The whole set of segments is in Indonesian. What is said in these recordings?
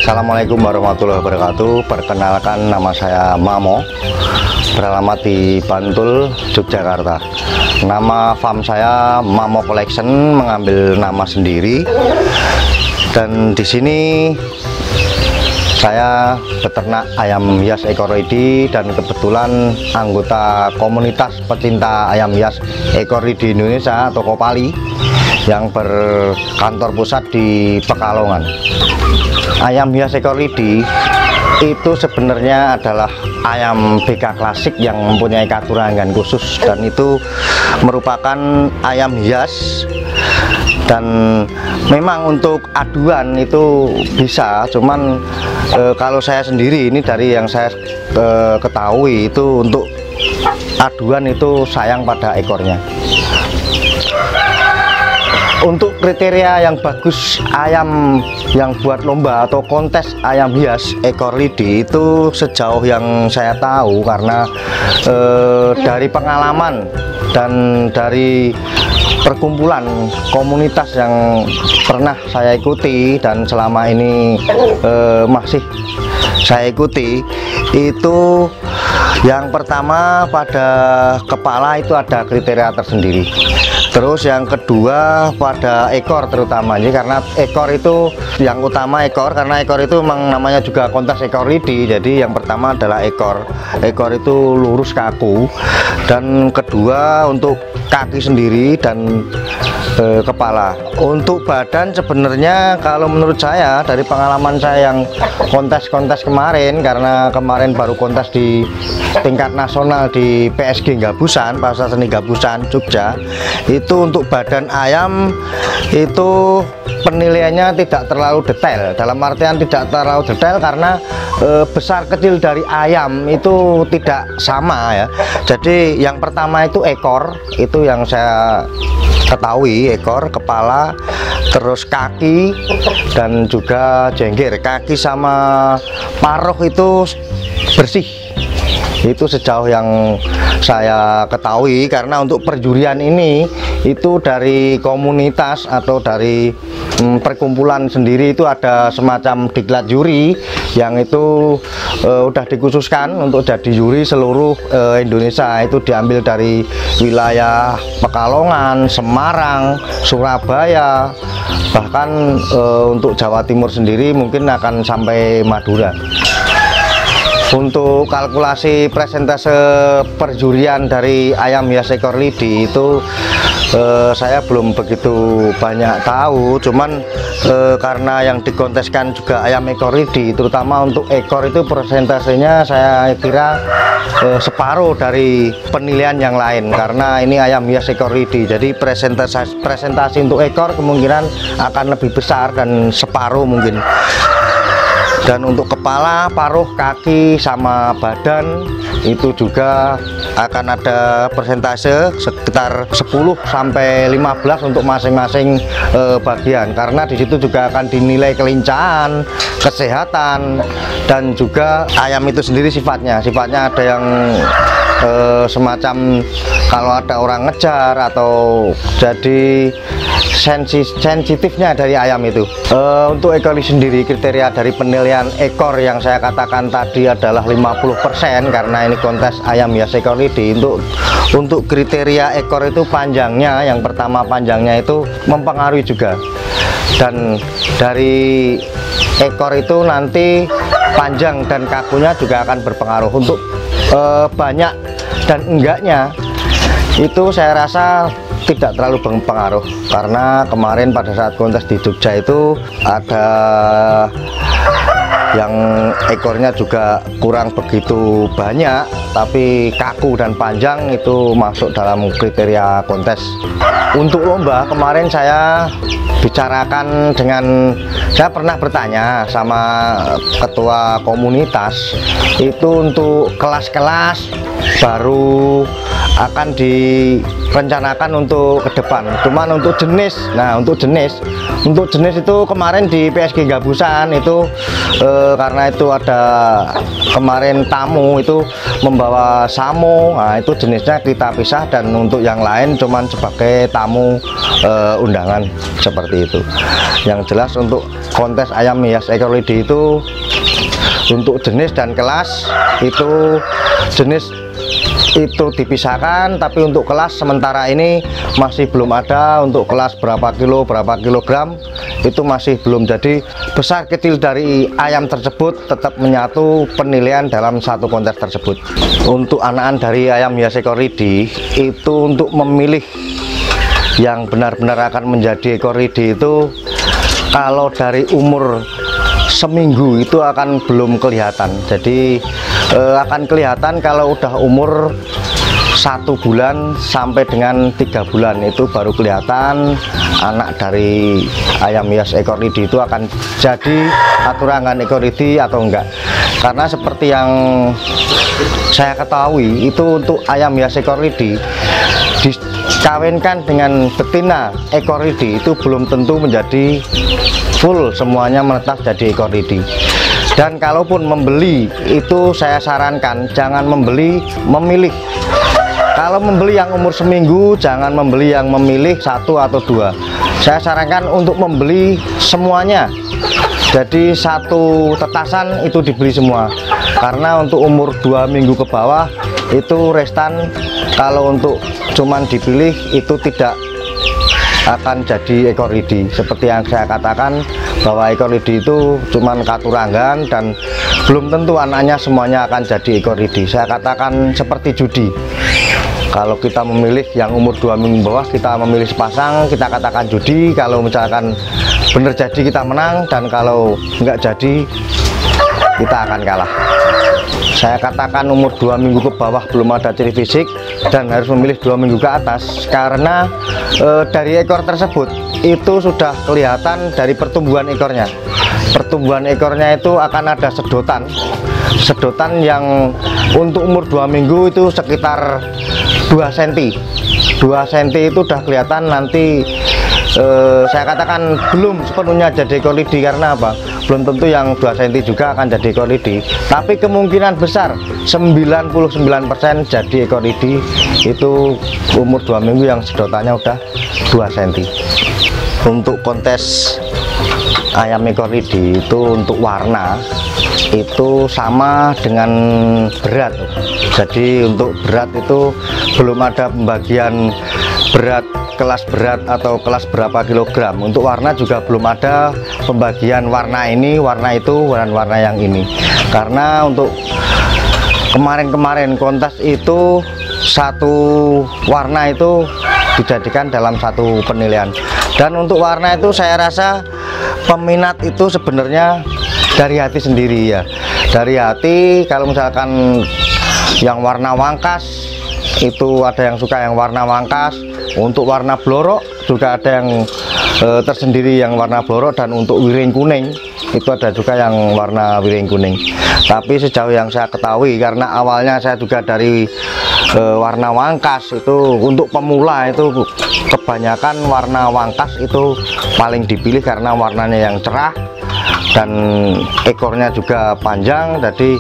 Assalamualaikum warahmatullahi wabarakatuh. Perkenalkan, nama saya Mamo, beralamat di Bantul, Yogyakarta. Nama farm saya Mamo Collection, mengambil nama sendiri. Dan di sini saya beternak ayam hias ekoridi dan kebetulan anggota komunitas pecinta ayam hias ekoridi Indonesia atau Kopali yang berkantor pusat di Pekalongan. Ayam hias ekoridi itu sebenarnya adalah ayam BK klasik yang mempunyai katurangan khusus, dan itu merupakan ayam hias. Dan memang untuk aduan itu bisa, cuman kalau saya sendiri ini dari yang saya ketahui itu untuk aduan itu sayang pada ekornya. Untuk kriteria yang bagus ayam yang buat lomba atau kontes ayam hias ekoridi itu sejauh yang saya tahu, karena dari pengalaman dan dari perkumpulan komunitas yang pernah saya ikuti dan selama ini masih saya ikuti, itu yang pertama pada kepala itu ada kriteria tersendiri. Terus yang kedua pada ekor terutamanya, karena ekor itu yang utama ekor, karena ekor itu memang namanya juga kontes ekoridi. Jadi yang pertama adalah ekor itu lurus kaku, dan kedua untuk kaki sendiri dan kepala. Untuk badan sebenarnya kalau menurut saya dari pengalaman saya yang kontes-kontes kemarin, karena kemarin baru kontes di tingkat nasional di PSG Gabusan, Pasar Seni Gabusan, Jogja, itu untuk badan ayam itu penilaiannya tidak terlalu detail. Dalam artian tidak terlalu detail karena besar kecil dari ayam itu tidak sama ya. Jadi yang pertama itu ekor, itu yang saya ketahui, ekor, kepala, terus kaki dan juga jengger. Kaki sama paruh itu bersih. Itu sejauh yang saya ketahui, karena untuk perjurian ini itu dari komunitas atau dari perkumpulan sendiri itu ada semacam diklat juri yang itu udah dikhususkan untuk jadi juri seluruh Indonesia. Itu diambil dari wilayah Pekalongan, Semarang, Surabaya, bahkan untuk Jawa Timur sendiri mungkin akan sampai Madura. Untuk kalkulasi presentase perjurian dari ayam hias ekoridi itu saya belum begitu banyak tahu, cuman karena yang dikonteskan juga ayam ekoridi, terutama untuk ekor itu persentasenya saya kira separuh dari penilaian yang lain, karena ini ayam hias ekoridi. Jadi presentasi untuk ekor kemungkinan akan lebih besar dan separuh mungkin. Dan untuk kepala, paruh, kaki, sama badan itu juga akan ada persentase sekitar 10 sampai 15 untuk masing-masing bagian, karena di situ juga akan dinilai kelincahan, kesehatan, dan juga ayam itu sendiri sifatnya ada yang semacam kalau ada orang ngejar atau jadi sensitifnya dari ayam itu. Untuk ekor sendiri, kriteria dari penilaian ekor yang saya katakan tadi adalah 50%, karena ini kontes ayam hias ekoridi. Untuk kriteria ekor itu panjangnya, yang pertama panjangnya itu mempengaruhi juga, dan dari ekor itu nanti panjang dan kakunya juga akan berpengaruh. Untuk banyak dan enggaknya itu saya rasa tidak terlalu berpengaruh, karena kemarin pada saat kontes di Jogja itu ada yang ekornya juga kurang begitu banyak, tapi kaku dan panjang itu masuk dalam kriteria kontes. Untuk lomba kemarin saya bicarakan dengan, saya pernah bertanya sama ketua komunitas itu untuk kelas-kelas baru akan direncanakan untuk ke depan. Cuman untuk jenis, untuk jenis itu kemarin di PSG Gabusan itu karena itu ada kemarin tamu itu membawa samo, itu jenisnya kita pisah, dan untuk yang lain cuman sebagai tamu undangan seperti itu. Yang jelas untuk kontes ayam hias ekor lidi itu untuk jenis dan kelas itu jenis itu dipisahkan, tapi untuk kelas sementara ini masih belum ada. Untuk kelas berapa kilo berapa kilogram itu masih belum, jadi besar kecil dari ayam tersebut tetap menyatu penilaian dalam satu kontes tersebut. Untuk anakan dari ayam hias ekor lidi itu untuk memilih yang benar-benar akan menjadi ekor lidi itu kalau dari umur seminggu itu akan belum kelihatan. Jadi akan kelihatan kalau udah umur 1 bulan sampai dengan 3 bulan itu baru kelihatan anak dari ayam hias ekor lidi itu akan jadi aturangan ekor lidi atau enggak. Karena seperti yang saya ketahui itu untuk ayam hias ekor lidi dikawinkan dengan betina ekor lidi itu belum tentu menjadi full semuanya menetas jadi ekor lidi. Dan kalaupun membeli itu saya sarankan jangan memilih. Kalau membeli yang umur seminggu jangan membeli yang memilih 1 atau 2. Saya sarankan untuk membeli semuanya. Jadi satu tetasan itu dibeli semua. Karena untuk umur 2 minggu ke bawah itu restan, kalau untuk cuman dipilih itu tidak akan jadi ekor lidi. Seperti yang saya katakan bahwa ekor lidi itu cuman katuranggan dan belum tentu anaknya semuanya akan jadi ekor lidi. Saya katakan seperti judi. Kalau kita memilih yang umur 2 minggu bawah, kita memilih sepasang, kita katakan judi. Kalau misalkan benar jadi kita menang, dan kalau nggak jadi kita akan kalah. Saya katakan umur 2 minggu ke bawah belum ada ciri fisik dan harus memilih 2 minggu ke atas, karena dari ekor tersebut itu sudah kelihatan dari pertumbuhan ekornya. Pertumbuhan ekornya itu akan ada sedotan yang untuk umur 2 minggu itu sekitar 2 cm. 2 cm itu sudah kelihatan. Nanti saya katakan belum sepenuhnya jadi ekor lidi. Karena apa? Belum tentu yang 2 cm juga akan jadi ekor lidi, tapi kemungkinan besar 99% jadi ekor lidi itu umur 2 minggu yang sedotannya udah 2 cm. Untuk kontes ayam ekor lidi itu untuk warna itu sama dengan berat. Jadi untuk berat itu belum ada pembagian berat, kelas berat atau kelas berapa kilogram. Untuk warna juga belum ada pembagian warna ini, warna itu, dan warna yang ini. Karena untuk kemarin kontes itu satu warna itu dijadikan dalam satu penilaian. Dan untuk warna itu saya rasa peminat itu sebenarnya dari hati sendiri ya. Dari hati, kalau misalkan yang warna wangkas itu ada yang suka yang warna wangkas. Untuk warna blorok juga ada yang tersendiri yang warna blorok, dan untuk wiring kuning itu ada juga yang warna wiring kuning. Tapi sejauh yang saya ketahui, karena awalnya saya juga dari warna wangkas, itu untuk pemula itu kebanyakan warna wangkas itu paling dipilih karena warnanya yang cerah dan ekornya juga panjang. Jadi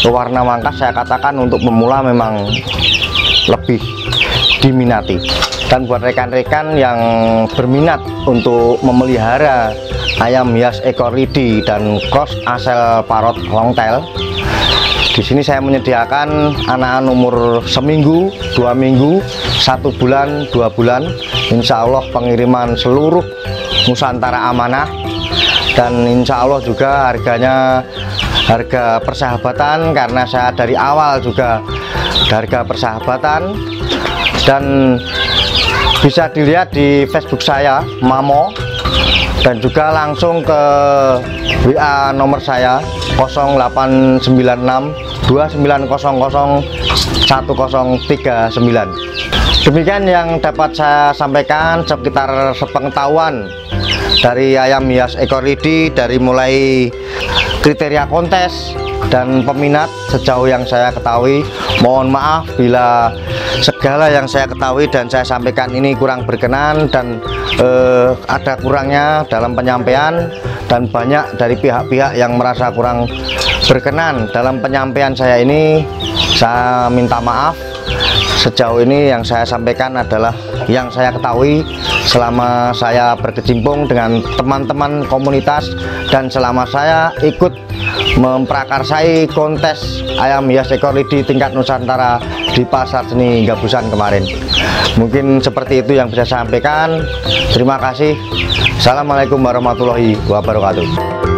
warna wangkas saya katakan untuk pemula memang lebih diminati. Dan buat rekan-rekan yang berminat untuk memelihara ayam hias ekor lidi dan cross asal parrot longtail, di sini saya menyediakan anakan umur seminggu, 2 minggu, 1 bulan, 2 bulan. Insya Allah pengiriman seluruh Nusantara amanah, dan insya Allah juga harganya harga persahabatan, karena saya dari awal juga harga persahabatan. Dan bisa dilihat di Facebook saya, Mamo, dan juga langsung ke WA nomor saya 0896 2900 1039. Demikian yang dapat saya sampaikan sekitar sepengetahuan dari ayam hias ekor lidi, dari mulai kriteria kontes dan peminat sejauh yang saya ketahui. Mohon maaf bila segala yang saya ketahui dan saya sampaikan ini kurang berkenan dan ada kurangnya dalam penyampaian, dan banyak dari pihak-pihak yang merasa kurang berkenan dalam penyampaian saya ini. Saya minta maaf. Sejauh ini yang saya sampaikan adalah yang saya ketahui selama saya berkecimpung dengan teman-teman komunitas dan selama saya ikut memprakarsai kontes ayam hias ekor lidi tingkat Nusantara di Pasar Seni Gabusan kemarin. Mungkin seperti itu yang bisa saya sampaikan. Terima kasih. Assalamualaikum warahmatullahi wabarakatuh.